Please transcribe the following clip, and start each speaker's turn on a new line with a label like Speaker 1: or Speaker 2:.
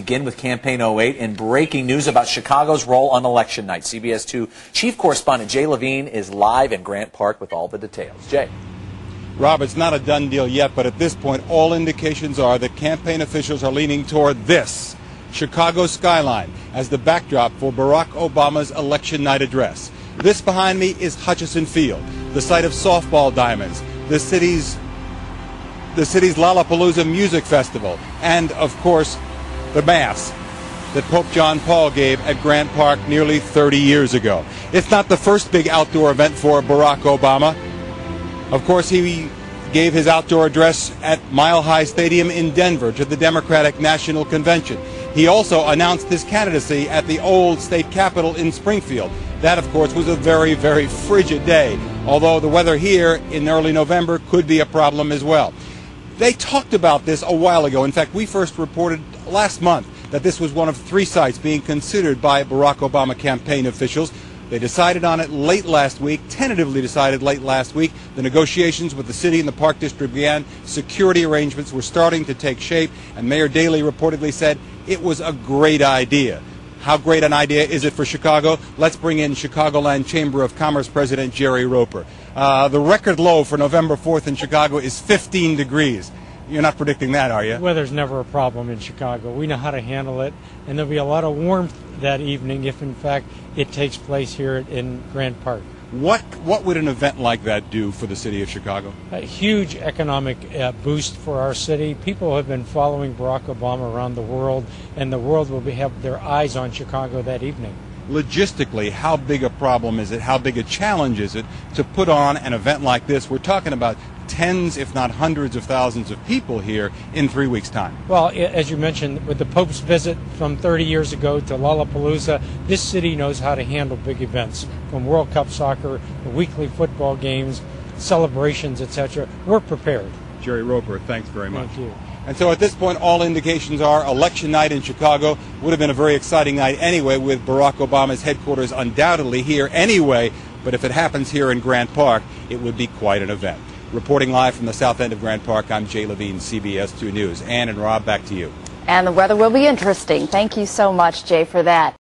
Speaker 1: begin with Campaign '08 and breaking news about Chicago's role on election night. CBS 2 chief correspondent Jay Levine is live in Grant Park with all the details. Jay.
Speaker 2: Rob, it's not a done deal yet, but at this point, all indications are that campaign officials are leaning toward this Chicago skyline as the backdrop for Barack Obama's election night address. This behind me is Hutchison Field, the site of softball diamonds, the city's Lollapalooza Music Festival, and, of course, the Mass that Pope John Paul gave at Grant Park nearly 30 years ago. It's not the first big outdoor event for Barack Obama. Of course, he gave his outdoor address at Mile High Stadium in Denver to the Democratic National Convention. He also announced his candidacy at the old state capitol in Springfield. That, of course, was a very, very frigid day, although the weather here in early November could be a problem as well. They talked about this a while ago. In fact, we first reported last month that this was one of 3 sites being considered by Barack Obama campaign officials. They decided on it late last week, tentatively decided late last week. The negotiations with the city and the Park District began. Security arrangements were starting to take shape, and Mayor Daley reportedly said it was a great idea. How great an idea is it for Chicago? Let's bring in Chicagoland Chamber of Commerce President Jerry Roper. The record low for November 4th in Chicago is 15 degrees. You're not predicting that, are you?
Speaker 3: Weather's never a problem in Chicago. We know how to handle it, and there'll be a lot of warmth that evening if, in fact, it takes place here in Grant Park.
Speaker 2: What would an event like that do for the city of Chicago?
Speaker 3: A huge economic boost for our city. People have been following Barack Obama around the world, and the world will have their eyes on Chicago that evening.
Speaker 2: Logistically, how big a problem is it? How big a challenge is it to put on an event like this? We're talking about tens, if not hundreds of thousands of people here in 3 weeks' time.
Speaker 3: Well, as you mentioned, with the Pope's visit from 30 years ago to Lollapalooza, this city knows how to handle big events, from World Cup soccer, the weekly football games, celebrations, etc. We're prepared.
Speaker 2: Jerry Roper, thanks very much.
Speaker 3: Thank you.
Speaker 2: And so at this point, all indications are election night in Chicago would have been a very exciting night anyway, with Barack Obama's headquarters undoubtedly here anyway. But if it happens here in Grant Park, it would be quite an event. Reporting live from the south end of Grant Park, I'm Jay Levine, CBS 2 News. Ann and Rob, back to you.
Speaker 4: And the weather will be interesting. Thank you so much, Jay, for that.